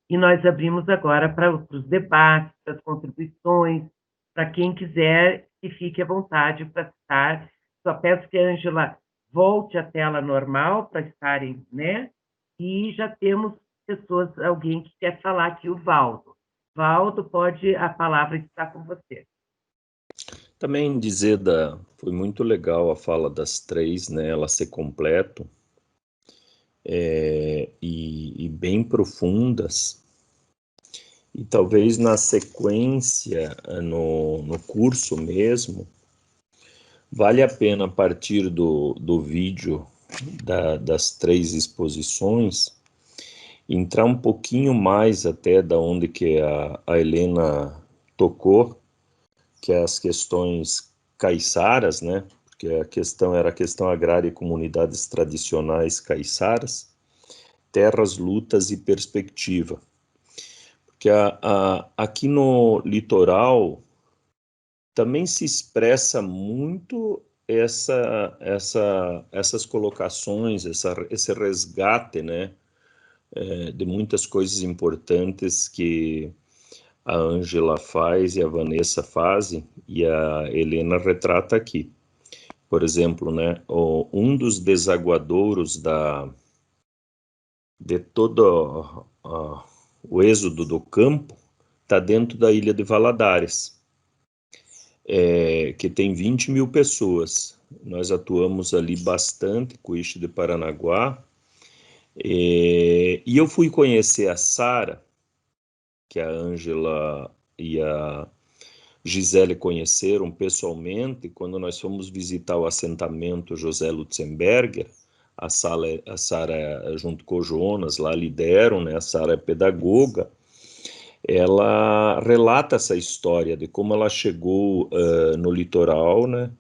E nós abrimos agora para os debates, para as contribuições, para quem quiser que fique à vontade para estar. Só peço que a Ângela volte à tela normal para estarem, né? E já temos pessoas, alguém que quer falar aqui, o Valdo. Valdo, a palavra está com você. Também foi muito legal a fala das três, né? Elas se completam e bem profundas. E talvez na sequência, no curso mesmo, vale a pena, a partir do vídeo das três exposições, entrar um pouquinho mais até da onde que a Helena tocou, que é as questões caiçaras, né? Porque era a questão agrária e comunidades tradicionais caiçaras, terras, lutas e perspectiva. Porque aqui no litoral também se expressa muito essas colocações, esse resgate, né, de muitas coisas importantes que a Ângela faz e a Vanessa fazem e a Helena retrata aqui. Por exemplo, né, um dos desaguadouros de todo o êxodo do campo está dentro da ilha de Valadares, que tem 20 mil pessoas. Nós atuamos ali bastante com o Ixi de Paranaguá, e eu fui conhecer a Sara, que a Ângela e a Gisele conheceram pessoalmente quando nós fomos visitar o assentamento José Lutzenberger. A Sara, junto com o Jonas, lá lideram, né? A Sara é pedagoga. Ela relata essa história de como ela chegou no litoral, né?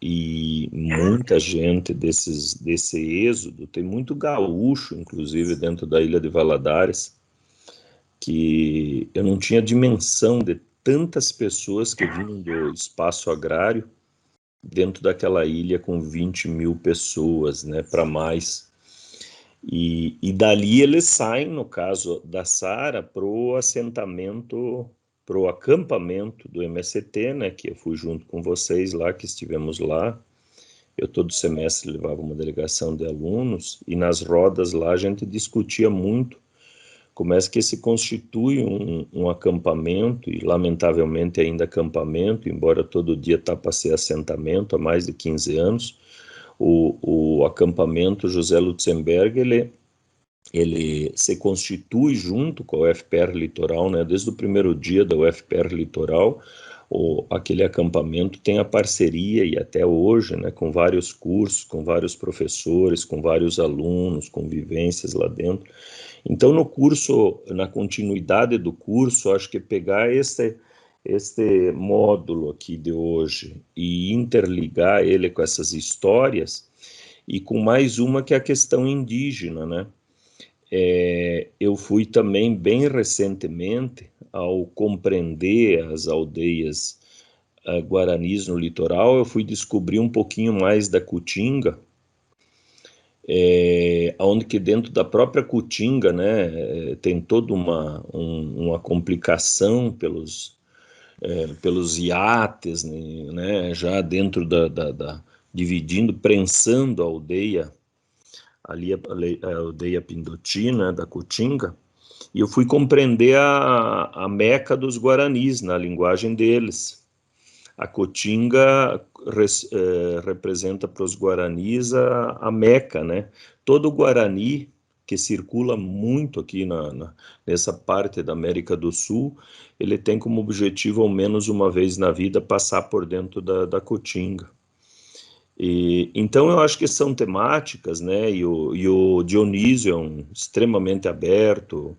E muita gente desse êxodo, tem muito gaúcho, inclusive, dentro da Ilha de Valadares, que eu não tinha dimensão de tantas pessoas que vinham do espaço agrário dentro daquela ilha com 20 mil pessoas, né, para mais. E dali eles saem, no caso da Sara, para o assentamento, para o acampamento do MST, né, que eu fui junto com vocês lá, que estivemos lá. Eu todo semestre levava uma delegação de alunos e nas rodas lá a gente discutia muito como é que se constitui um acampamento, e lamentavelmente ainda acampamento, embora todo dia está para ser assentamento há mais de 15 anos, o acampamento José Lutzenberg, ele se constitui junto com a UFPR Litoral, né? Desde o primeiro dia da UFPR Litoral, aquele acampamento tem a parceria, e até hoje, né, com vários cursos, com vários professores, com vários alunos, com vivências lá dentro. Então, no curso, na continuidade do curso, acho que pegar este módulo aqui de hoje e interligar ele com essas histórias, e com mais uma que é a questão indígena, né? Eu fui também bem recentemente, ao compreender as aldeias guaranis no litoral, eu fui descobrir um pouquinho mais da Caatinga, onde que dentro da própria Caatinga, né, tem toda uma complicação pelos iates, né, já dentro dividindo, prensando a aldeia, ali a aldeia Pindotina, da Caatinga, e eu fui compreender a Meca dos Guaranis, na linguagem deles. A Caatinga representa para os Guaranis a Meca, né? Todo Guarani que circula muito aqui nessa parte da América do Sul, ele tem como objetivo, ao menos uma vez na vida, passar por dentro da Caatinga. Então eu acho que são temáticas, né? E o Dionísio é extremamente aberto,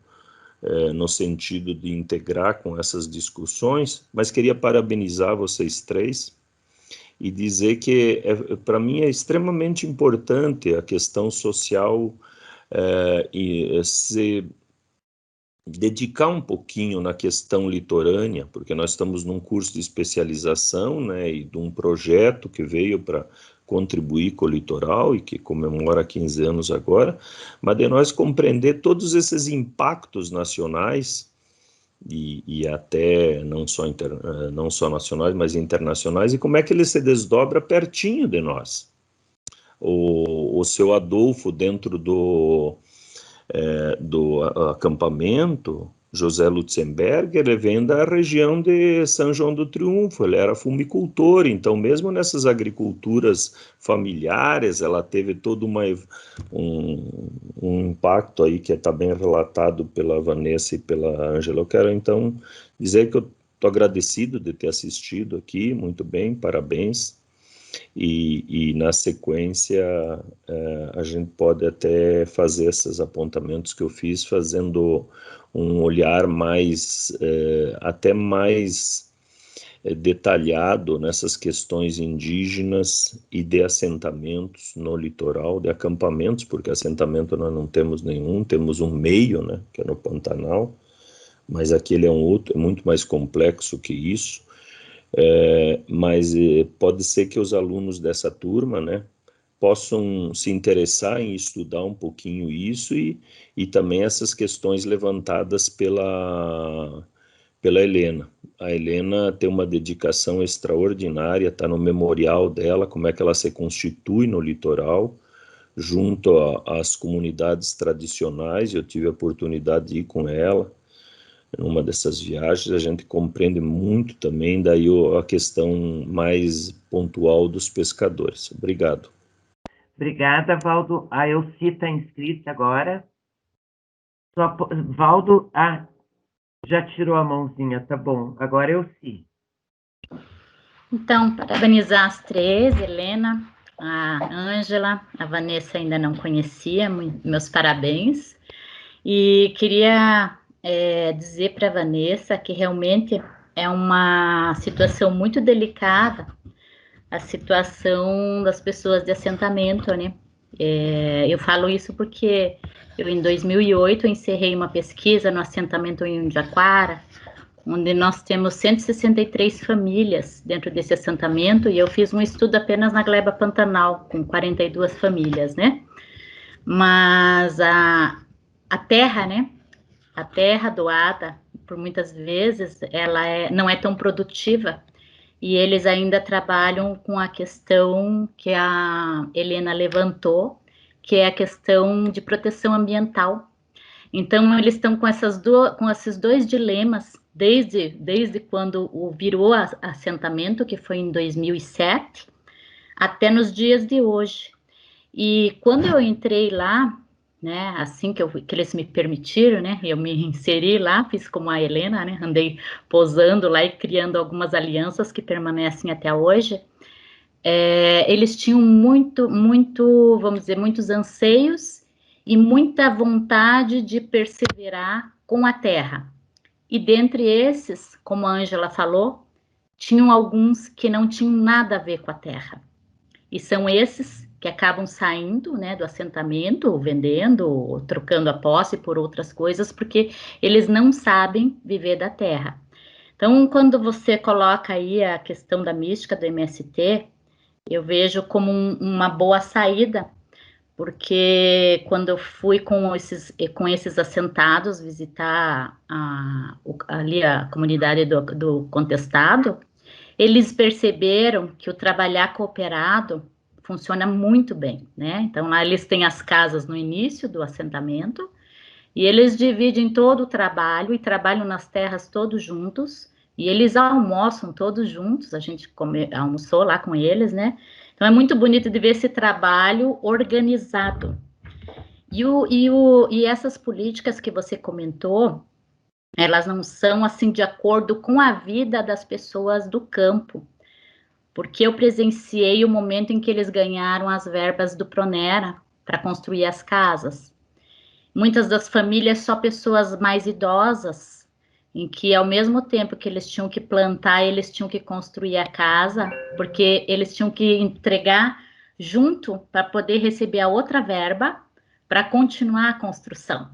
no sentido de integrar com essas discussões, mas queria parabenizar vocês três e dizer que para mim é extremamente importante a questão social, e se dedicar um pouquinho na questão litorânea, porque nós estamos num curso de especialização, né, e de um projeto que veio para contribuir com o litoral e que comemora 15 anos agora, mas de nós compreender todos esses impactos nacionais e até não só nacionais, mas internacionais, e como é que ele se desdobra pertinho de nós. O seu Adolfo, dentro do acampamento, José Lutzenberger, ele vem da região de São João do Triunfo, ele era fumicultor, então mesmo nessas agriculturas familiares, ela teve todo um impacto aí que está bem relatado pela Vanessa e pela Ângela. Eu quero então dizer que eu estou agradecido de ter assistido aqui, muito bem, parabéns. E na sequência a gente pode até fazer esses apontamentos que eu fiz, fazendo um olhar até mais detalhado nessas questões indígenas e de assentamentos no litoral, de acampamentos, porque assentamento nós não temos nenhum, temos um meio, né, que é no Pantanal, mas aquele é muito mais complexo que isso. Mas pode ser que os alunos dessa turma, né, possam se interessar em estudar um pouquinho isso e também essas questões levantadas pela Helena. A Helena tem uma dedicação extraordinária, está no memorial dela, como é que ela se constitui no litoral, junto às comunidades tradicionais. Eu tive a oportunidade de ir com ela numa dessas viagens, a gente compreende muito também daí a questão mais pontual dos pescadores. Obrigado. Obrigada, Valdo. A Elci está inscrita agora. Valdo, já tirou a mãozinha, tá bom. Agora Elci. Então, parabenizar as três, Helena, a Ângela, a Vanessa ainda não conhecia, meus parabéns. E queria dizer para a Vanessa que realmente é uma situação muito delicada, a situação das pessoas de assentamento, né? Eu falo isso porque eu, em 2008, encerrei uma pesquisa no assentamento em Undiaquara, onde nós temos 163 famílias dentro desse assentamento, e eu fiz um estudo apenas na gleba Pantanal, com 42 famílias, né? Mas a terra, né? A terra doada, por muitas vezes, ela não é tão produtiva, e eles ainda trabalham com a questão que a Helena levantou, que é a questão de proteção ambiental. Então, eles estão com esses dois dilemas, desde quando virou assentamento, que foi em 2007, até nos dias de hoje. E quando eu entrei lá, né, assim que eles me permitiram, né, eu me inseri lá, fiz como a Helena, né, andei posando lá e criando algumas alianças que permanecem até hoje. Eles tinham vamos dizer, muitos anseios e muita vontade de perseverar com a terra. E dentre esses, como a Ângela falou, tinham alguns que não tinham nada a ver com a terra. E são esses que acabam saindo, né, do assentamento, vendendo, trocando a posse por outras coisas, porque eles não sabem viver da terra. Então, quando você coloca aí a questão da mística do MST, eu vejo como uma boa saída, porque quando eu fui com esses assentados visitar ali a comunidade do Contestado, eles perceberam que o trabalhar cooperado funciona muito bem, né? Então, lá eles têm as casas no início do assentamento, e eles dividem todo o trabalho e trabalham nas terras todos juntos, e eles almoçam todos juntos, a gente almoçou lá com eles, né? Então, é muito bonito de ver esse trabalho organizado. E essas políticas que você comentou, elas não são, assim, de acordo com a vida das pessoas do campo, porque eu presenciei o momento em que eles ganharam as verbas do Pronera para construir as casas. Muitas das famílias, só pessoas mais idosas, em que ao mesmo tempo que eles tinham que plantar, eles tinham que construir a casa, porque eles tinham que entregar junto para poder receber a outra verba para continuar a construção.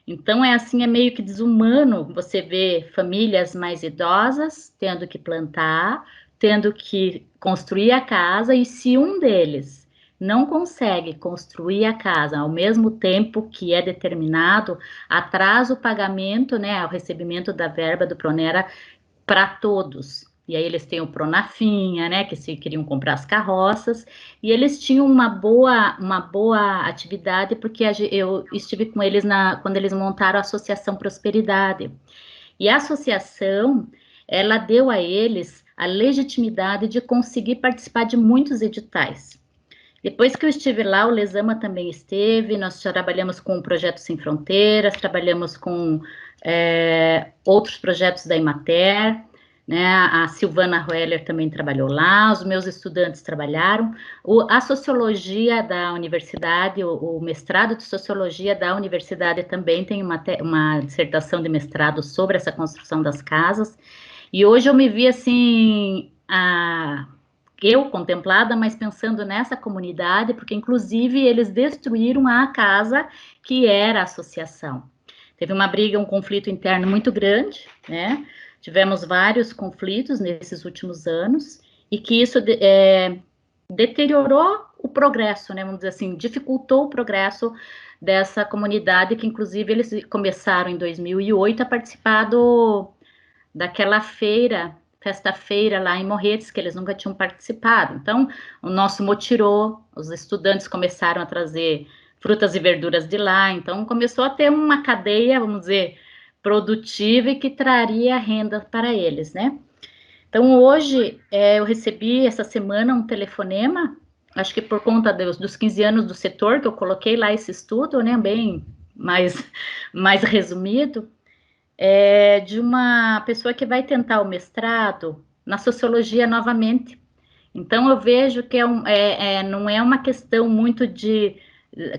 Então, é meio que desumano você ver famílias mais idosas tendo que plantar, tendo que construir a casa, e se um deles não consegue construir a casa ao mesmo tempo que é determinado, atrasa o pagamento, né, o recebimento da verba do Pronera para todos. E aí eles têm o Pronafinha, né, que se queriam comprar as carroças, e eles tinham uma boa atividade, porque eu estive com eles quando eles montaram a Associação Prosperidade. E a associação, ela deu a eles a legitimidade de conseguir participar de muitos editais. Depois que eu estive lá, o Lesama também esteve, nós trabalhamos com o Projeto Sem Fronteiras, trabalhamos com outros projetos da Emater, né? A Silvana Roeller também trabalhou lá, os meus estudantes trabalharam, a Sociologia da Universidade, o mestrado de Sociologia da Universidade também tem uma dissertação de mestrado sobre essa construção das casas, e hoje eu me vi assim, eu contemplada, mas pensando nessa comunidade, porque inclusive eles destruíram a casa que era a associação. Teve uma briga, um conflito interno muito grande, né? Tivemos vários conflitos nesses últimos anos, e que isso deteriorou o progresso, né? Vamos dizer assim, dificultou o progresso dessa comunidade, que inclusive eles começaram em 2008 a participar daquela festa-feira lá em Morretes, que eles nunca tinham participado. Então, o nosso motirô, os estudantes começaram a trazer frutas e verduras de lá, então começou a ter uma cadeia, vamos dizer, produtiva, e que traria renda para eles, né? Então, hoje, eu recebi essa semana um telefonema, acho que por conta dos 15 anos do setor, que eu coloquei lá esse estudo, né, bem mais resumido, de uma pessoa que vai tentar o mestrado na sociologia novamente. Então, eu vejo que não é uma questão muito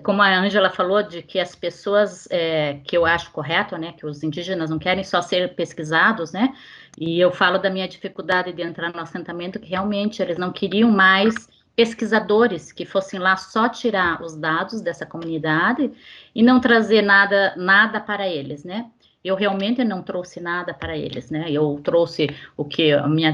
como a Ângela falou, de que as pessoas, que eu acho correto, né, que os indígenas não querem só ser pesquisados, né, e eu falo da minha dificuldade de entrar no assentamento, que realmente eles não queriam mais pesquisadores que fossem lá só tirar os dados dessa comunidade e não trazer nada para eles, né. Eu realmente não trouxe nada para eles, né? Eu trouxe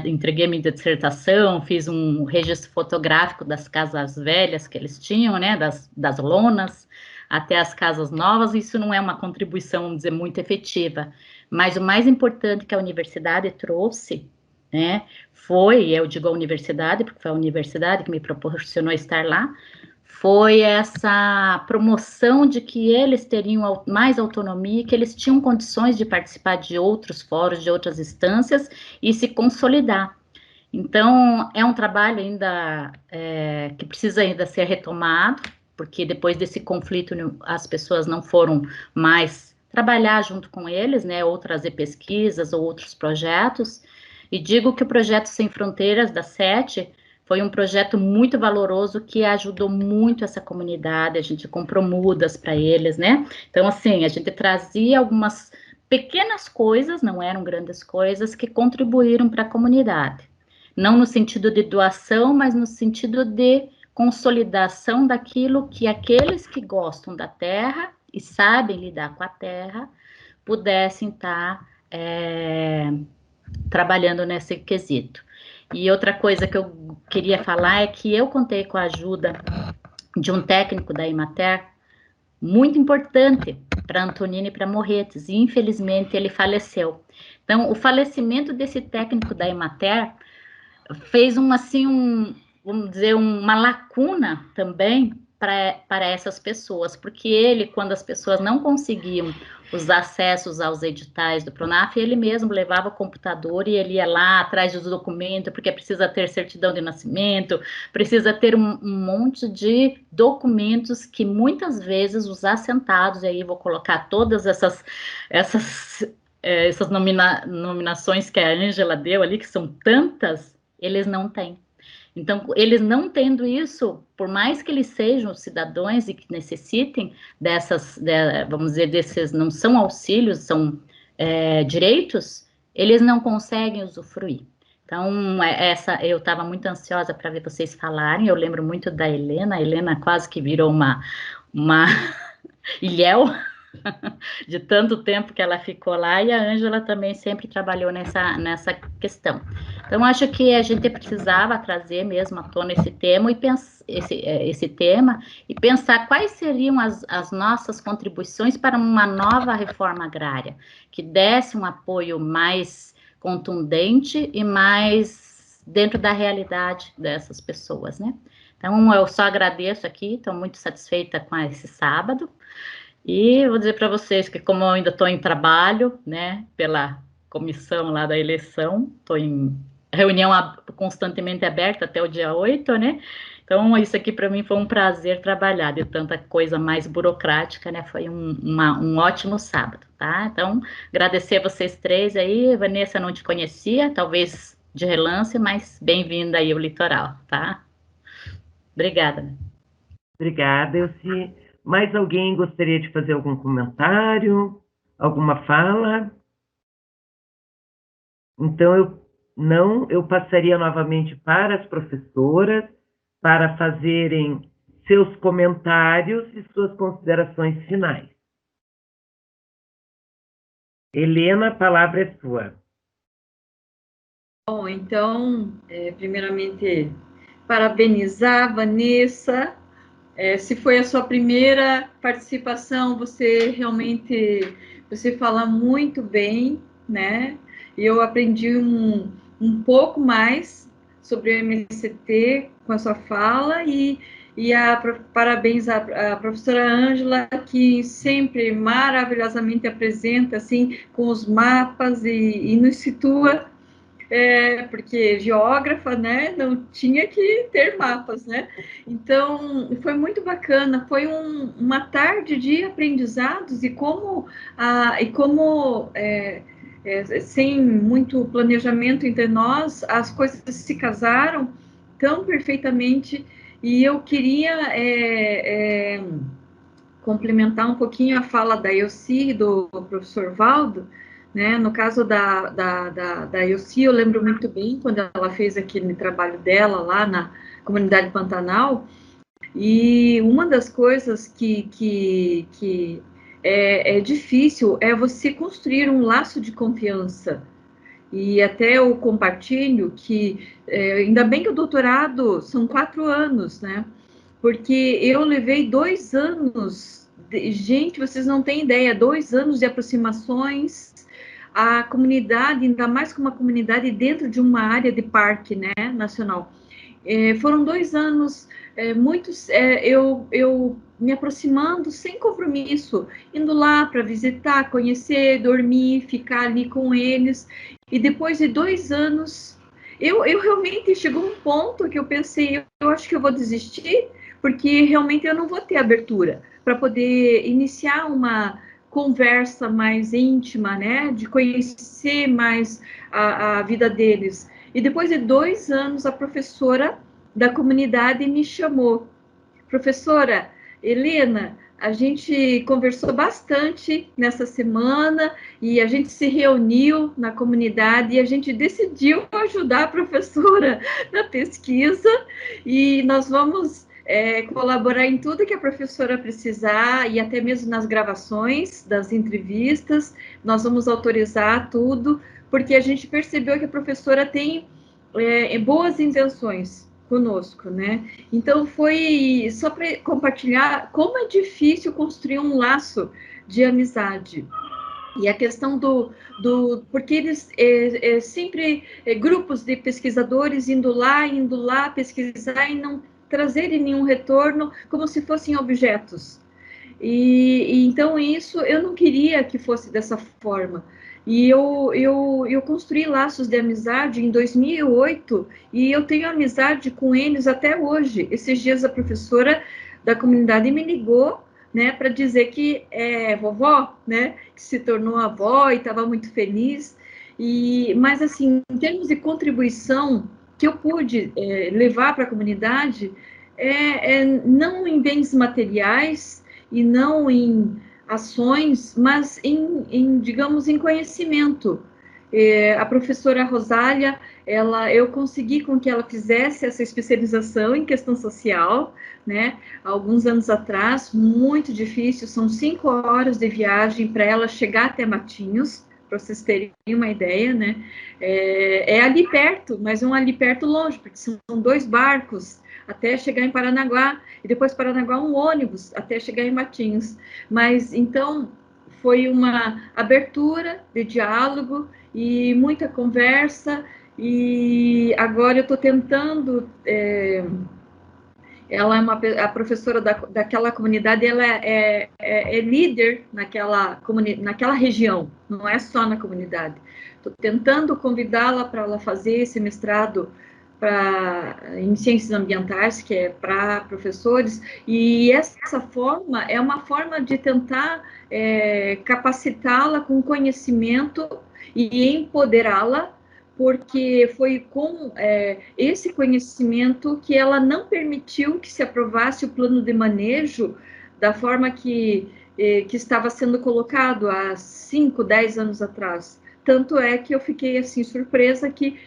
entreguei minha dissertação, fiz um registro fotográfico das casas velhas que eles tinham, né? Das lonas até as casas novas. Isso não é uma contribuição, vamos dizer, muito efetiva. Mas o mais importante que a universidade trouxe, né? Eu digo a universidade, porque foi a universidade que me proporcionou estar lá, foi essa promoção de que eles teriam mais autonomia, que eles tinham condições de participar de outros fóruns, de outras instâncias e se consolidar. Então, é um trabalho ainda que precisa ainda ser retomado, porque depois desse conflito as pessoas não foram mais trabalhar junto com eles, né, ou trazer pesquisas ou outros projetos. E digo que o Projeto Sem Fronteiras, da SETE, foi um projeto muito valoroso que ajudou muito essa comunidade, a gente comprou mudas para eles, né? Então, assim, a gente trazia algumas pequenas coisas, não eram grandes coisas, que contribuíram para a comunidade. Não no sentido de doação, mas no sentido de consolidação daquilo que aqueles que gostam da terra e sabem lidar com a terra pudessem estar trabalhando nesse quesito. E outra coisa que eu queria falar é que eu contei com a ajuda de um técnico da Emater, muito importante para Antonina e para Morretes, e infelizmente ele faleceu. Então, o falecimento desse técnico da Emater fez vamos dizer, uma lacuna também para essas pessoas, porque ele, quando as pessoas não conseguiam os acessos aos editais do Pronaf, ele mesmo levava o computador e ele ia lá atrás dos documentos, porque precisa ter certidão de nascimento, precisa ter um monte de documentos que muitas vezes os assentados, e aí vou colocar todas essas nominações que a Ângela deu ali, que são tantas, eles não têm. Então, eles não tendo isso, por mais que eles sejam cidadãos e que necessitem vamos dizer, desses, não são auxílios, são direitos, eles não conseguem usufruir. Então, eu estava muito ansiosa para ver vocês falarem, eu lembro muito da Helena, a Helena quase que virou uma ilhéu, de tanto tempo que ela ficou lá, e a Ângela também sempre trabalhou nessa questão. Então, acho que a gente precisava trazer mesmo à tona esse tema esse tema e pensar quais seriam as nossas contribuições para uma nova reforma agrária, que desse um apoio mais contundente e mais dentro da realidade dessas pessoas, né? Então, eu só agradeço aqui, estou muito satisfeita com esse sábado. E vou dizer para vocês que, como eu ainda estou em trabalho, né, pela comissão lá da eleição, estou em reunião constantemente aberta até o dia 8, né? Então, isso aqui para mim foi um prazer trabalhar, de tanta coisa mais burocrática, né? Foi um ótimo sábado, tá? Então, agradecer a vocês três aí. Vanessa, não te conhecia, talvez de relance, mas bem-vinda aí ao litoral, tá? Obrigada. Obrigada, Elci. Mais alguém gostaria de fazer algum comentário? Alguma fala? Então, eu passaria novamente para as professoras para fazerem seus comentários e suas considerações finais. Helena, a palavra é sua. Bom, então, primeiramente, parabenizar a Vanessa. Se foi a sua primeira participação, você fala muito bem, né? Eu aprendi um pouco mais sobre o MST com a sua fala parabéns à professora Ângela, que sempre maravilhosamente apresenta, assim, com os mapas e nos situa, porque geógrafa, né, não tinha que ter mapas, né? Então, foi muito bacana, foi uma tarde de aprendizados e sem muito planejamento entre nós, as coisas se casaram tão perfeitamente, e eu queria complementar um pouquinho a fala da Elci e do professor Valdo, né? No caso da Elci, eu lembro muito bem quando ela fez aquele trabalho dela lá na comunidade Pantanal, e uma das coisas que é difícil é você construir um laço de confiança. E até eu compartilho que, ainda bem que o doutorado são 4 anos, né? Porque eu levei 2 anos, gente, vocês não têm ideia, 2 anos de aproximações à comunidade, ainda mais com uma comunidade dentro de uma área de parque, né, nacional. Foram 2 anos, eu me aproximando sem compromisso, indo lá para visitar, conhecer, dormir, ficar ali com eles, e depois de 2 anos, eu realmente chegou um ponto que eu pensei, eu acho que eu vou desistir, porque realmente eu não vou ter abertura para poder iniciar uma conversa mais íntima, né, de conhecer mais a vida deles. E depois de 2 anos, a professora da comunidade me chamou. Professora Helena, a gente conversou bastante nessa semana e a gente se reuniu na comunidade e a gente decidiu ajudar a professora na pesquisa, e nós vamos colaborar em tudo que a professora precisar, e até mesmo nas gravações das entrevistas, nós vamos autorizar tudo, porque a gente percebeu que a professora tem boas intenções conosco, né? Então, foi só para compartilhar como é difícil construir um laço de amizade. E a questão porque eles sempre grupos de pesquisadores indo lá pesquisar e não trazerem nenhum retorno, como se fossem objetos. E então isso eu não queria que fosse dessa forma. E eu construí laços de amizade em 2008 e eu tenho amizade com eles até hoje. Esses dias a professora da comunidade me ligou, né, para dizer que é vovó, né, que se tornou avó e estava muito feliz. Mas assim, em termos de contribuição que eu pude levar para a comunidade, não em bens materiais e não em ações, mas digamos, em conhecimento. A professora Rosália, eu consegui com que ela fizesse essa especialização em questão social, né? Alguns anos atrás, muito difícil, são 5 horas de viagem para ela chegar até Matinhos, para vocês terem uma ideia, né? É ali perto, mas ali perto longe, porque são 2 barcos até chegar em Paranaguá, e depois Paranaguá um ônibus até chegar em Matinhos. Mas, então, foi uma abertura de diálogo e muita conversa, e agora eu estou tentando... ela é a professora daquela comunidade, ela é líder naquela região, não é só na comunidade. Estou tentando convidá-la para ela fazer esse mestrado em ciências ambientais, que é para professores, e essa forma é uma forma de tentar capacitá-la com conhecimento e empoderá-la, porque foi com esse conhecimento que ela não permitiu que se aprovasse o plano de manejo da forma que estava sendo colocado há 5, 10 anos atrás. Tanto é que eu fiquei assim surpresa que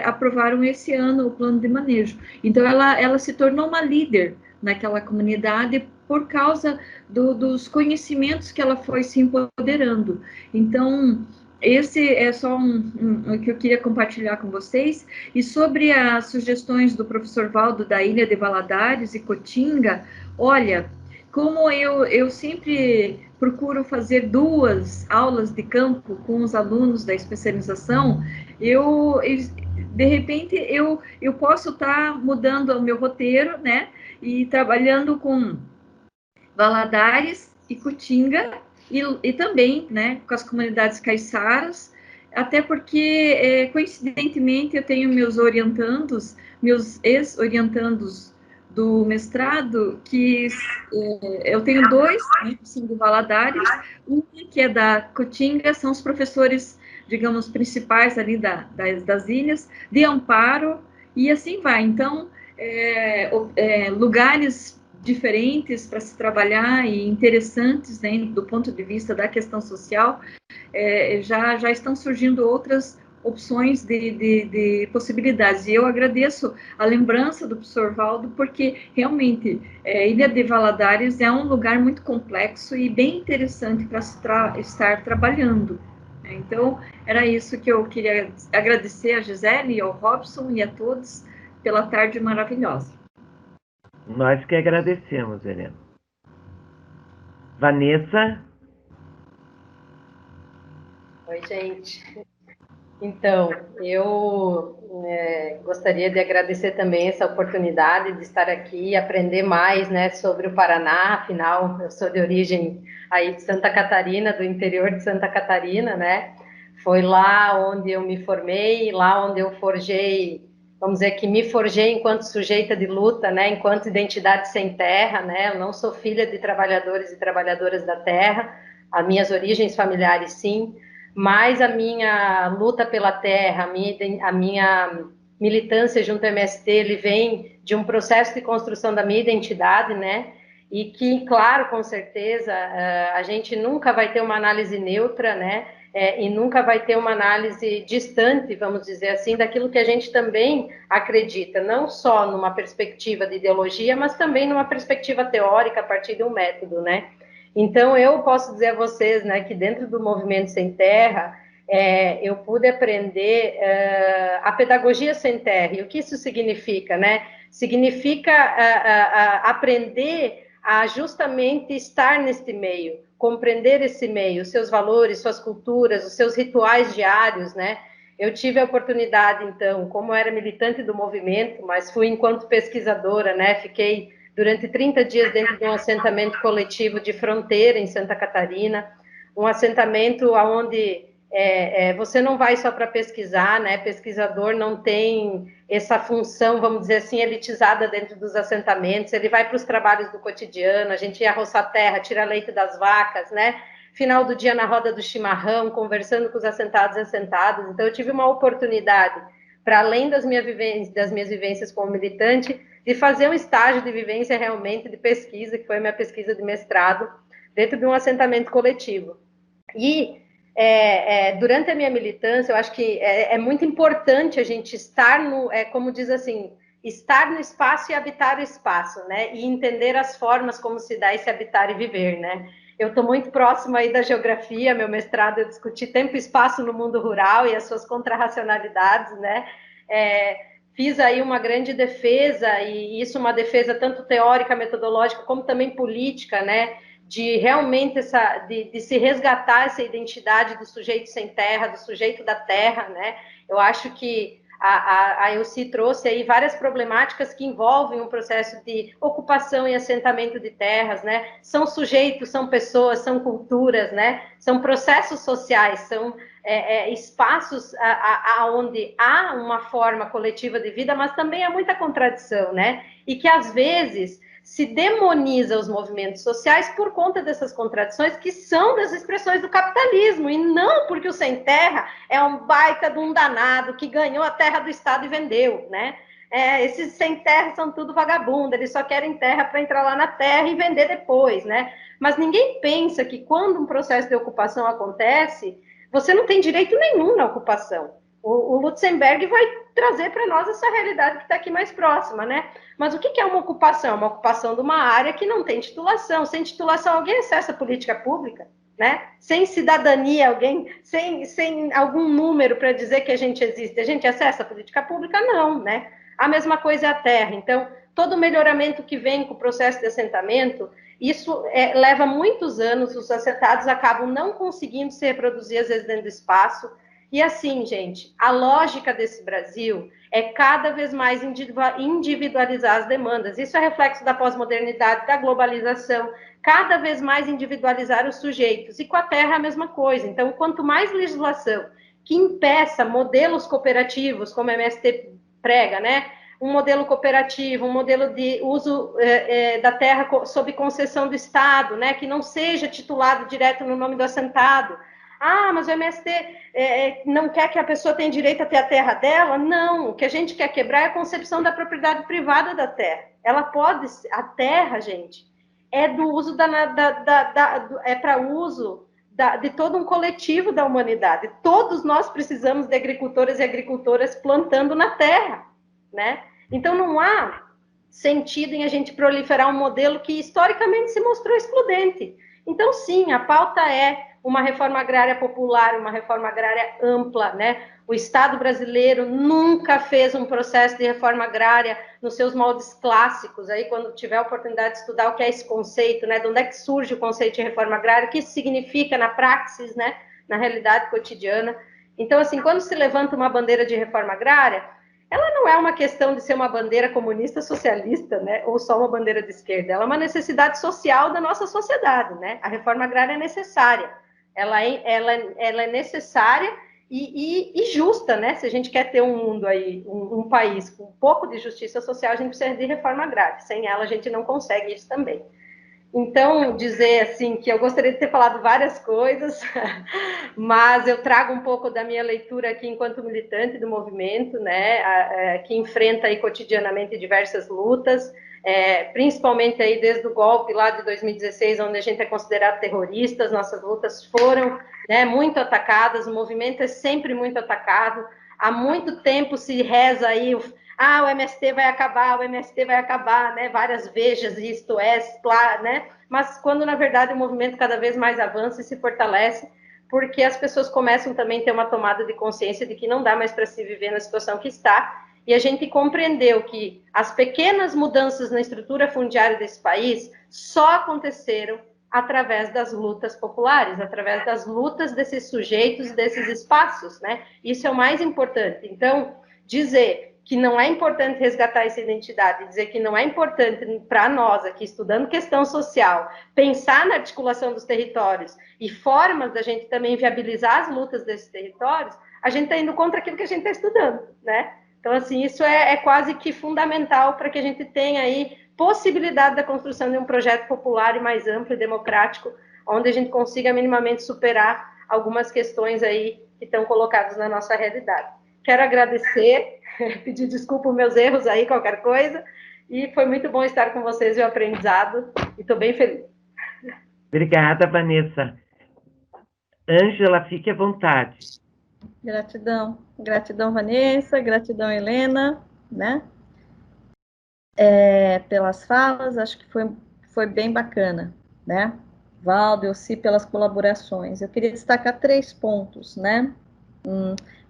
aprovaram esse ano o plano de manejo. Então, ela se tornou uma líder naquela comunidade por causa dos conhecimentos que ela foi se empoderando. Então, esse é só o que eu queria compartilhar com vocês. E sobre as sugestões do professor Valdo da Ilha de Valadares e Cotinga, olha, como eu sempre procuro fazer 2 aulas de campo com os alunos da especialização, de repente, eu posso estar mudando o meu roteiro, né, e trabalhando com Valadares e Cotinga, e também, né, com as comunidades caiçaras, até porque, coincidentemente, eu tenho meus ex-orientandos do mestrado, que eu tenho 2, né, que são do Valadares, um que é da Cotinga, são os professores, digamos, principais ali das ilhas, de Amparo, e assim vai. Então, lugares diferentes para se trabalhar e interessantes, né, do ponto de vista da questão social, já estão surgindo outras opções de possibilidades. E eu agradeço a lembrança do professor Valdo, porque realmente Ilha de Valadares é um lugar muito complexo e bem interessante para estar trabalhando. Então, era isso que eu queria agradecer a Gisele, ao Robson e a todos pela tarde maravilhosa. Nós que agradecemos, Helena. Vanessa? Oi, gente. Então, eu gostaria de agradecer também essa oportunidade de estar aqui e aprender mais, né, sobre o Paraná. Afinal, eu sou de origem aí de Santa Catarina, do interior de Santa Catarina, né? Foi lá onde eu me formei, lá onde eu forjei, vamos dizer que me forjei enquanto sujeita de luta, né, enquanto identidade sem terra, né? Eu não sou filha de trabalhadores e trabalhadoras da terra, as minhas origens familiares sim, mas a minha luta pela terra, a minha militância junto ao MST, ele vem de um processo de construção da minha identidade, né? E que, claro, com certeza, a gente nunca vai ter uma análise neutra, né? E nunca vai ter uma análise distante, vamos dizer assim, daquilo que a gente também acredita, não só numa perspectiva de ideologia, mas também numa perspectiva teórica a partir de um método, né? Então, eu posso dizer a vocês, né, que dentro do Movimento Sem Terra, eu pude aprender a pedagogia sem terra. E o que isso significa, né? Significa aprender a justamente estar neste meio, compreender esse meio, os seus valores, suas culturas, os seus rituais diários, né? Eu tive a oportunidade, então, como eu era militante do movimento, mas fui enquanto pesquisadora, né? Fiquei durante 30 dias dentro de um assentamento coletivo de fronteira em Santa Catarina, um assentamento onde você não vai só para pesquisar, né? Pesquisador não tem essa função, vamos dizer assim, elitizada dentro dos assentamentos, ele vai para os trabalhos do cotidiano, a gente ia roçar terra, tirar leite das vacas, né? Final do dia na roda do chimarrão, conversando com os assentados e assentadas. Então, eu tive uma oportunidade, para além das minhas vivências como militante, de fazer um estágio de vivência realmente de pesquisa, que foi a minha pesquisa de mestrado, dentro de um assentamento coletivo. E durante a minha militância, eu acho que é muito importante a gente estar como diz assim, estar no espaço e habitar o espaço, né? E entender as formas como se dá esse habitar e viver, né? Eu estou muito próxima aí da geografia, meu mestrado eu discuti tempo e espaço no mundo rural e as suas contrarracionalidades, né? Fiz aí uma grande defesa, e isso uma defesa tanto teórica, metodológica, como também política, né? De realmente de se resgatar essa identidade do sujeito sem terra, do sujeito da terra, né? Eu acho que a Elci trouxe aí várias problemáticas que envolvem um processo de ocupação e assentamento de terras, né? São sujeitos, são pessoas, são culturas, né? São processos sociais, são espaços onde há uma forma coletiva de vida, mas também há muita contradição, né? E que às vezes se demoniza os movimentos sociais por conta dessas contradições que são das expressões do capitalismo, e não porque o sem terra é um baita de um danado que ganhou a terra do Estado e vendeu, né? Esses sem terra são tudo vagabundo, eles só querem terra para entrar lá na terra e vender depois, né? Mas ninguém pensa que quando um processo de ocupação acontece, você não tem direito nenhum na ocupação. O Lutzenberg vai trazer para nós essa realidade que está aqui mais próxima, né? Mas o que é uma ocupação? Uma ocupação de uma área que não tem titulação. Sem titulação, alguém acessa a política pública, né? Sem cidadania, alguém, sem algum número para dizer que a gente existe, a gente acessa a política pública? Não, né? A mesma coisa é a terra. Então, todo o melhoramento que vem com o processo de assentamento, isso leva muitos anos, os assentados acabam não conseguindo se reproduzir, às vezes, dentro do espaço. E assim, gente, a lógica desse Brasil é cada vez mais individualizar as demandas. Isso é reflexo da pós-modernidade, da globalização, cada vez mais individualizar os sujeitos. E com a terra é a mesma coisa. Então, quanto mais legislação que impeça modelos cooperativos, como a MST prega, né? Um modelo cooperativo, um modelo de uso da terra sob concessão do Estado, né? Que não seja titulado direto no nome do assentado. Ah, mas o MST não quer que a pessoa tenha direito a ter a terra dela? Não, o que a gente quer quebrar é a concepção da propriedade privada da terra. Ela pode, a terra, gente, é do uso para uso de todo um coletivo da humanidade. Todos nós precisamos de agricultores e agricultoras plantando na terra, né? Então não há sentido em a gente proliferar um modelo que historicamente se mostrou excludente. Então, sim, a pauta é uma reforma agrária popular, uma reforma agrária ampla, né? O Estado brasileiro nunca fez um processo de reforma agrária nos seus moldes clássicos. Aí, quando tiver a oportunidade de estudar o que é esse conceito, né? De onde é que surge o conceito de reforma agrária, o que isso significa na praxis, né? Na realidade cotidiana. Então, assim, quando se levanta uma bandeira de reforma agrária, ela não é uma questão de ser uma bandeira comunista socialista, né? Ou só uma bandeira de esquerda. Ela é uma necessidade social da nossa sociedade, né? A reforma agrária é necessária. Ela é necessária e justa, né? Se a gente quer ter um mundo aí, um país com um pouco de justiça social, a gente precisa de reforma agrária. Sem ela, a gente não consegue isso também. Então, dizer assim que eu gostaria de ter falado várias coisas, mas eu trago um pouco da minha leitura aqui enquanto militante do movimento, né, que enfrenta aí cotidianamente diversas lutas, principalmente aí desde o golpe lá de 2016, onde a gente é considerado terrorista, as nossas lutas foram, né, muito atacadas, o movimento é sempre muito atacado, há muito tempo se reza aí o MST vai acabar, né? Várias vejas, isto é, né? Mas quando, na verdade, o movimento cada vez mais avança e se fortalece, porque as pessoas começam também a ter uma tomada de consciência de que não dá mais para se viver na situação que está, e a gente compreendeu que as pequenas mudanças na estrutura fundiária desse país só aconteceram através das lutas populares, através das lutas desses sujeitos, desses espaços, né? Isso é o mais importante. Então, dizer que não é importante resgatar essa identidade, dizer que não é importante para nós aqui, estudando questão social, pensar na articulação dos territórios e formas da gente também viabilizar as lutas desses territórios, a gente está indo contra aquilo que a gente está estudando, né? Então, assim, isso é quase que fundamental para que a gente tenha aí possibilidade da construção de um projeto popular e mais amplo e democrático, onde a gente consiga minimamente superar algumas questões aí que estão colocadas na nossa realidade. Quero agradecer, pedir desculpa os meus erros aí, qualquer coisa, e foi muito bom estar com vocês e o aprendizado, e estou bem feliz. Obrigada, Vanessa. Ângela, fique à vontade. Gratidão. Gratidão, Vanessa. Gratidão, Helena, né? Pelas falas, acho que foi bem bacana, né? Valdo, Elci, pelas colaborações. Eu queria destacar 3 pontos, né?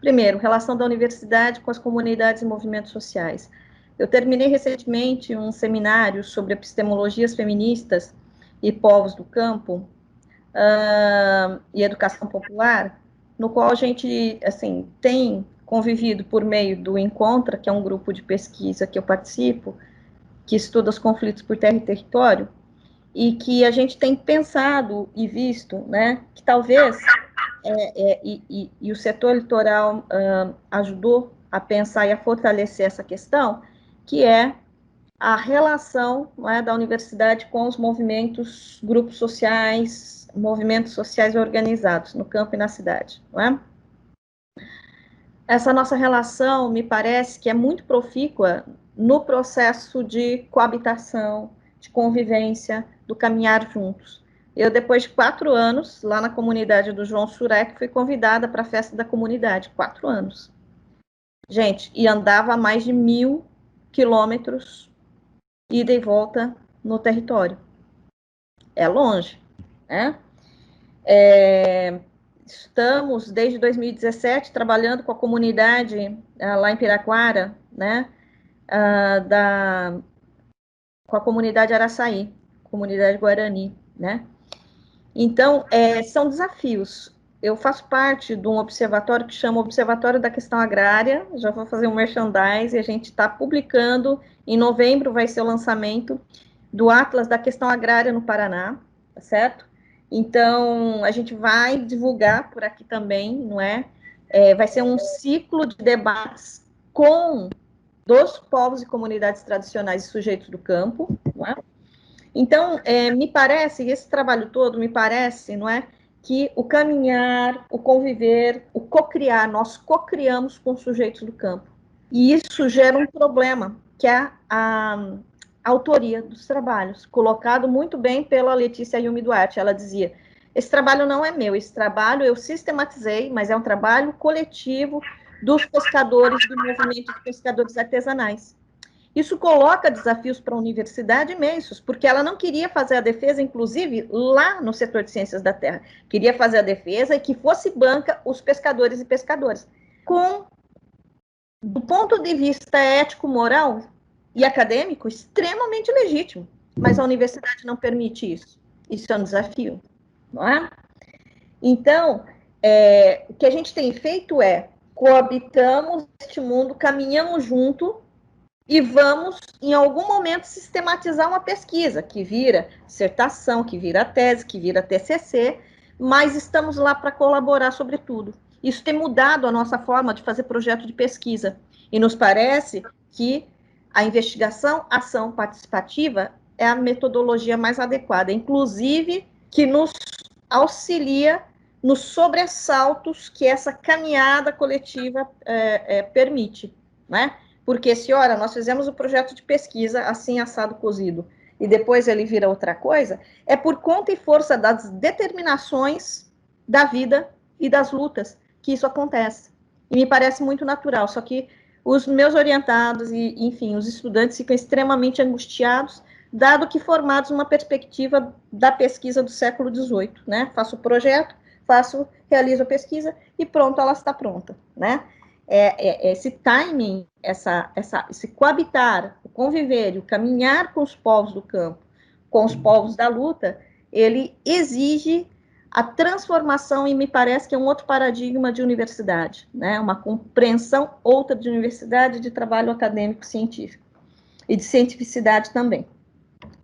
Primeiro, relação da universidade com as comunidades e movimentos sociais. Eu terminei recentemente um seminário sobre epistemologias feministas e povos do campo e educação popular, no qual a gente, assim, tem convivido por meio do Encontra, que é um grupo de pesquisa que eu participo, que estuda os conflitos por terra e território, e que a gente tem pensado e visto, né, que talvez, e o setor litoral ajudou a pensar e a fortalecer essa questão, que é a relação, não é, da universidade com os movimentos, grupos sociais, movimentos sociais organizados no campo e na cidade, não é? Essa nossa relação, me parece que é muito profícua no processo de coabitação, de convivência, do caminhar juntos. Eu, depois de 4 anos, lá na comunidade do João Surek, fui convidada para a festa da comunidade, 4 anos. Gente, e andava a mais de 1.000 quilômetros, ida e volta no território. É longe, né? Estamos, desde 2017, trabalhando com a comunidade lá em Piraquara, né? Com a comunidade Araçaí, comunidade Guarani, né? Então, são desafios. Eu faço parte de um observatório que chama Observatório da Questão Agrária, já vou fazer um merchandise, e a gente está publicando, em novembro vai ser o lançamento do Atlas da Questão Agrária no Paraná, tá certo? Então, a gente vai divulgar por aqui também, não é? Vai ser um ciclo de debates com dos povos e comunidades tradicionais e sujeitos do campo, não é? Então, me parece, esse trabalho todo, me parece, não é, que o caminhar, o conviver, o cocriar, nós cocriamos com os sujeitos do campo. E isso gera um problema, que é a autoria dos trabalhos, colocado muito bem pela Letícia Yumi Duarte. Ela dizia, esse trabalho não é meu, esse trabalho eu sistematizei, mas é um trabalho coletivo dos pescadores, do movimento de pescadores artesanais. Isso coloca desafios para a universidade imensos, porque ela não queria fazer a defesa, inclusive, lá no setor de ciências da terra. Queria fazer a defesa e que fosse banca os pescadores e pescadoras. Do ponto de vista ético, moral e acadêmico, extremamente legítimo. Mas a universidade não permite isso. Isso é um desafio, não é? Então, o que a gente tem feito é coabitamos este mundo, caminhamos junto e vamos, em algum momento, sistematizar uma pesquisa, que vira dissertação, que vira tese, que vira TCC, mas estamos lá para colaborar sobre tudo. Isso tem mudado a nossa forma de fazer projeto de pesquisa, e nos parece que a investigação, ação participativa é a metodologia mais adequada, inclusive que nos auxilia nos sobressaltos que essa caminhada coletiva permite, né? Porque se, ora, nós fizemos o projeto de pesquisa assim, assado, cozido, e depois ele vira outra coisa, é por conta e força das determinações da vida e das lutas que isso acontece. E me parece muito natural, só que os meus orientados e, enfim, os estudantes ficam extremamente angustiados, dado que formados numa perspectiva da pesquisa do século XVIII, né? Faço o projeto, realizo a pesquisa e pronto, ela está pronta, né? Esse timing, esse coabitar, o conviver e o caminhar com os povos do campo, com os povos da luta, ele exige a transformação, e me parece que é um outro paradigma de universidade, né? Uma compreensão outra de universidade, de trabalho acadêmico científico, e de cientificidade também.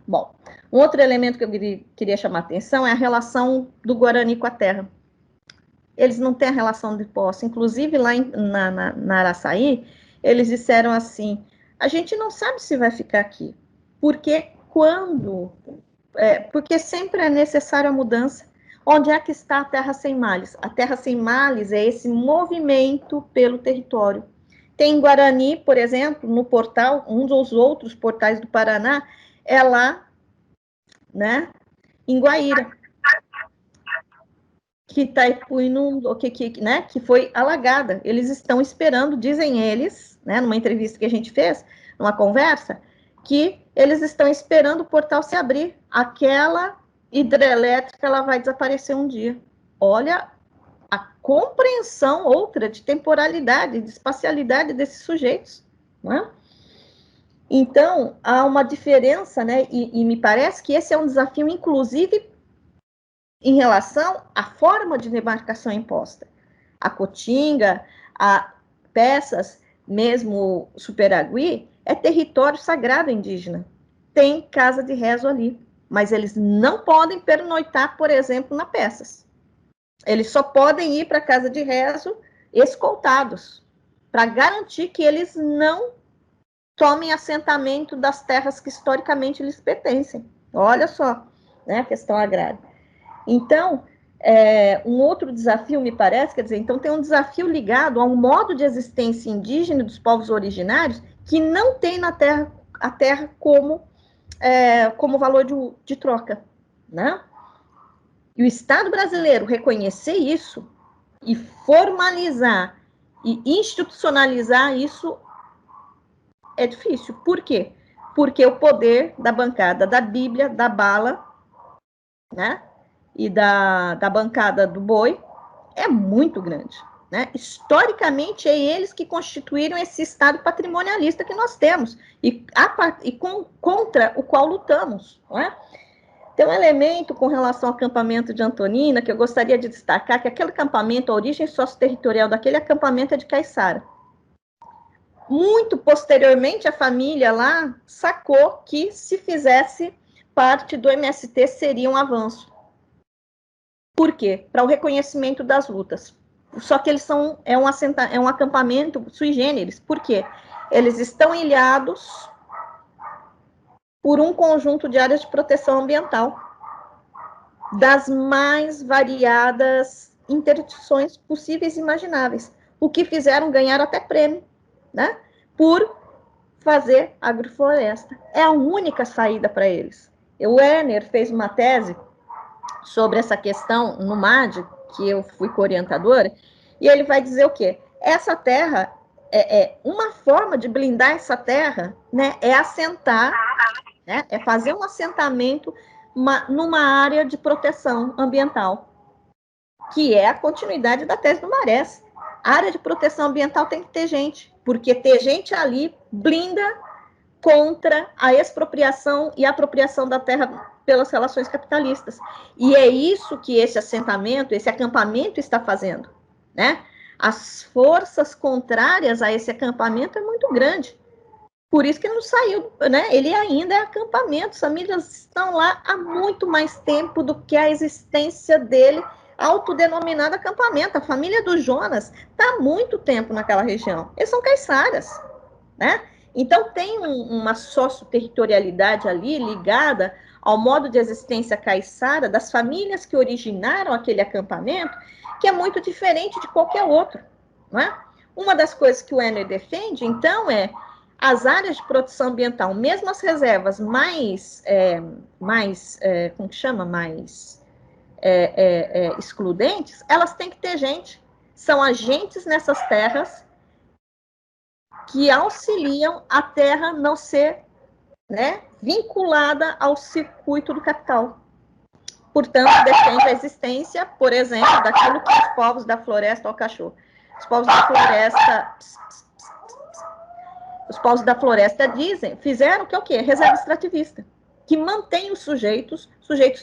Bom, um outro elemento que eu queria chamar a atenção é a relação do Guarani com a terra. Eles não têm a relação de posse. Inclusive, lá na Araçaí, eles disseram assim, a gente não sabe se vai ficar aqui, porque porque sempre é necessária a mudança. Onde é que está a Terra Sem Males? A Terra Sem Males é esse movimento pelo território. Tem em Guarani, por exemplo, no portal, um dos outros portais do Paraná, é lá, né, em Guaíra, que Itaipu inundou, né, que foi alagada. Eles estão esperando, dizem eles, né, numa entrevista que a gente fez, numa conversa, que eles estão esperando o portal se abrir. Aquela hidrelétrica, ela vai desaparecer um dia. Olha a compreensão outra de temporalidade, de espacialidade desses sujeitos, não é? Então, há uma diferença, né, e me parece que esse é um desafio, inclusive, em relação à forma de demarcação imposta. A Caatinga, a Peças, mesmo Superagui, é território sagrado indígena. Tem casa de rezo ali, mas eles não podem pernoitar, por exemplo, na Peças. Eles só podem ir para a casa de rezo escoltados, para garantir que eles não tomem assentamento das terras que historicamente lhes pertencem. Olha só, né, a questão agrária. Então, um outro desafio, me parece, quer dizer, então tem um desafio ligado a um modo de existência indígena dos povos originários que não tem na terra, a terra como valor de troca, né? E o Estado brasileiro reconhecer isso e formalizar e institucionalizar isso é difícil. Por quê? Porque o poder da bancada da Bíblia, da bala, né, e da bancada do boi é muito grande, né? Historicamente, é eles que constituíram esse Estado patrimonialista que nós temos contra o qual lutamos, não é? Tem um elemento com relação ao acampamento de Antonina que eu gostaria de destacar, que aquele acampamento, a origem socioterritorial daquele acampamento é de Caiçara. Muito posteriormente, a família lá sacou que se fizesse parte do MST seria um avanço. Por quê? Para o reconhecimento das lutas. Só que eles é um acampamento sui generis. Por quê? Eles estão ilhados por um conjunto de áreas de proteção ambiental das mais variadas interdições possíveis e imagináveis, o que fizeram ganhar até prêmio, né, por fazer agrofloresta. É a única saída para eles. O Werner fez uma tese sobre essa questão no MAD, que eu fui co-orientadora, e ele vai dizer o quê? Essa terra, uma forma de blindar essa terra, né, é assentar, né, é fazer um assentamento numa área de proteção ambiental, que é a continuidade da tese do Marés. A área de proteção ambiental tem que ter gente, porque ter gente ali blinda contra a expropriação e apropriação da terra pelas relações capitalistas. E é isso que esse assentamento, esse acampamento está fazendo, né? As forças contrárias a esse acampamento é muito grande. Por isso que não saiu, né? Ele ainda é acampamento. As famílias estão lá há muito mais tempo do que a existência dele, autodenominado acampamento. A família do Jonas está há muito tempo naquela região. Eles são caiçaras, né? Então, tem uma sócio-territorialidade ali ligada ao modo de existência caiçara das famílias que originaram aquele acampamento, que é muito diferente de qualquer outro, não é? Uma das coisas que o Werner defende, então, é as áreas de proteção ambiental, mesmo as reservas como que chama? Excludentes, elas têm que ter gente. São agentes nessas terras que auxiliam a terra não ser, né, vinculada ao circuito do capital. Portanto, defende a existência, por exemplo, daquilo que os povos da floresta, ó, o cachorro, os povos da floresta fizeram que é o quê? Reserva extrativista, que mantém os sujeitos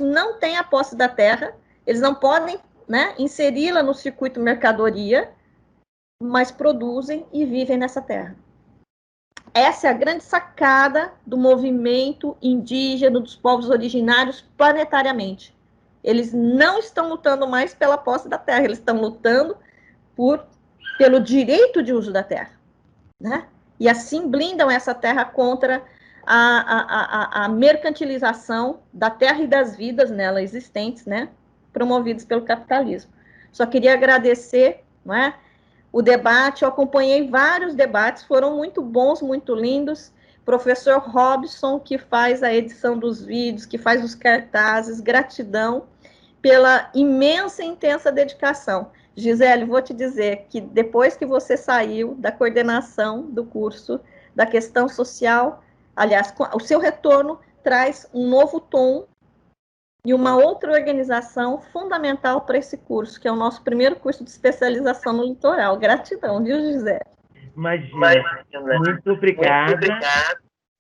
não têm a posse da terra, eles não podem, né, inseri-la no circuito mercadoria, mas produzem e vivem nessa terra. Essa é a grande sacada do movimento indígena dos povos originários planetariamente. Eles não estão lutando mais pela posse da terra, eles estão lutando pelo direito de uso da terra, né? E assim blindam essa terra contra a mercantilização da terra e das vidas nela existentes, né? Promovidos pelo capitalismo. Só queria agradecer, não é? O debate, eu acompanhei vários debates, foram muito bons, muito lindos. Professor Robson, que faz a edição dos vídeos, que faz os cartazes, gratidão. pela imensa e intensa dedicação. Gisele, vou te dizer que depois que você saiu da coordenação do curso da questão social, aliás, o seu retorno traz um novo tom e uma outra organização fundamental para esse curso, que é o nosso primeiro curso de especialização no litoral. Gratidão, viu, Gisele? Imagina. Muito obrigada.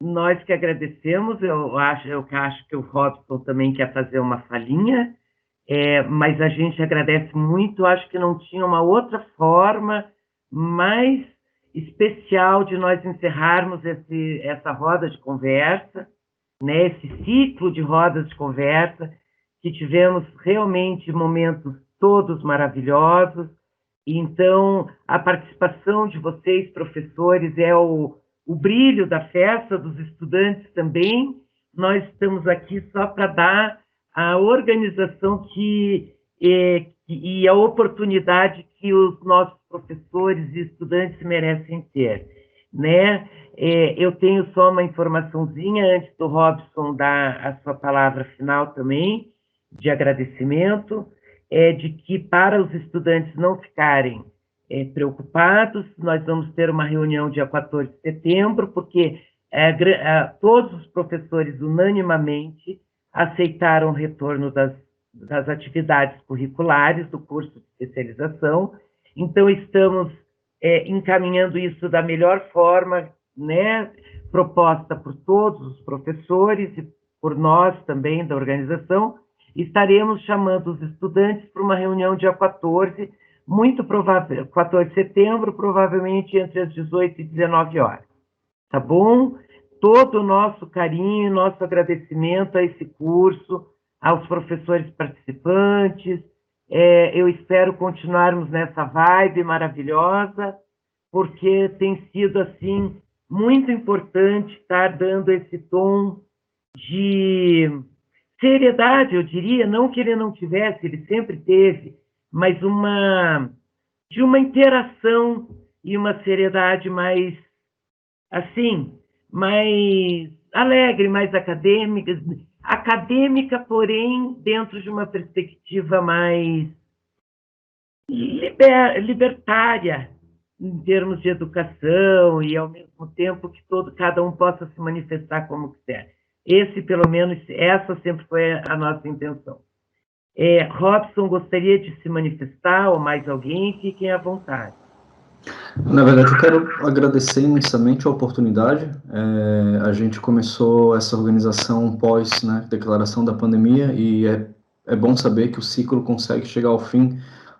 Nós que agradecemos, eu acho que o Robson também quer fazer uma falinha, mas a gente agradece muito, acho que não tinha uma outra forma mais especial de nós encerrarmos essa roda de conversa, né, esse ciclo de rodas de conversa, que tivemos realmente momentos todos maravilhosos. Então, a participação de vocês, professores, é o brilho da festa dos estudantes também. Nós estamos aqui só para dar a organização e a oportunidade que os nossos professores e estudantes merecem ter, né? Eu tenho só uma informaçãozinha antes do Robson dar a sua palavra final também, de agradecimento, de que para os estudantes não ficarem preocupados, nós vamos ter uma reunião dia 14 de setembro, porque todos os professores unanimamente aceitaram o retorno das atividades curriculares do curso de especialização. Então, estamos encaminhando isso da melhor forma, né, proposta por todos os professores e por nós também da organização. Estaremos chamando os estudantes para uma reunião dia 14, muito provável, 14 de setembro, provavelmente entre as 18 e 19 horas. Tá bom? Todo o nosso carinho, nosso agradecimento a esse curso, aos professores participantes. Eu espero continuarmos nessa vibe maravilhosa, porque tem sido, assim, muito importante estar dando esse tom de seriedade, eu diria, não que ele não tivesse, ele sempre teve, mas de uma interação e uma seriedade mais, assim, mais alegre, mais acadêmica, porém, dentro de uma perspectiva mais libertária, em termos de educação, e, ao mesmo tempo, que cada um possa se manifestar como quiser. Pelo menos, essa sempre foi a nossa intenção. Robson, gostaria de se manifestar, ou mais alguém? Fiquem à vontade. Na verdade, eu quero agradecer imensamente a oportunidade. A gente começou essa organização pós, né, declaração da pandemia, e é bom saber que o ciclo consegue chegar ao fim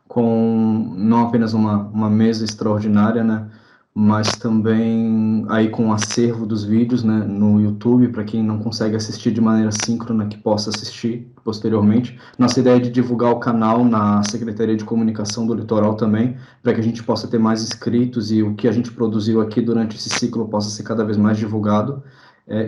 com não apenas uma mesa extraordinária, né, mas também aí com o acervo dos vídeos, né, no YouTube, para quem não consegue assistir de maneira síncrona, que possa assistir posteriormente. Nossa ideia é de divulgar o canal na Secretaria de Comunicação do Litoral também, para que a gente possa ter mais inscritos e o que a gente produziu aqui durante esse ciclo possa ser cada vez mais divulgado.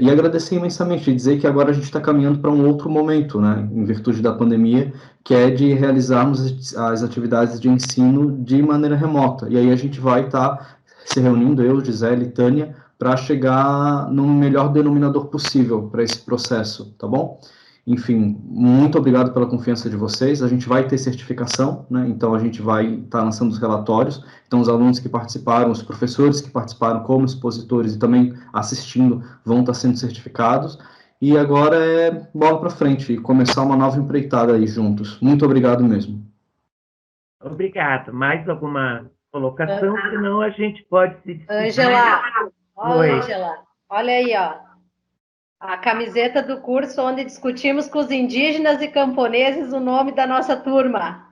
E agradecer imensamente, e dizer que agora a gente está caminhando para um outro momento, né, em virtude da pandemia, que é de realizarmos as atividades de ensino de maneira remota. E aí a gente vai estar se reunindo, eu, Gisele e Tânia, para chegar no melhor denominador possível para esse processo, tá bom? Enfim, muito obrigado pela confiança de vocês. A gente vai ter certificação, né? Então a gente vai estar lançando os relatórios. Então os alunos que participaram, os professores que participaram como expositores e também assistindo vão estar sendo certificados. E agora é bola para frente e começar uma nova empreitada aí juntos. Muito obrigado mesmo. Obrigado. Mais alguma colocação? Senão a gente pode se despedir. Ângela, olha aí, ó. A camiseta do curso onde discutimos com os indígenas e camponeses o nome da nossa turma.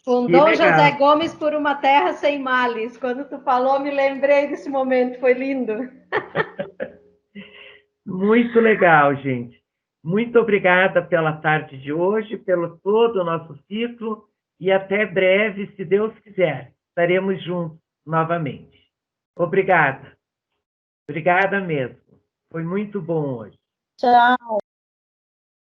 Com Dom José Gomes por uma terra sem males. Quando tu falou, me lembrei desse momento. Foi lindo. Muito legal, gente. Muito obrigada pela tarde de hoje, pelo todo o nosso ciclo, e até breve, se Deus quiser. Estaremos juntos novamente. Obrigada. Obrigada mesmo. Foi muito bom hoje. Tchau.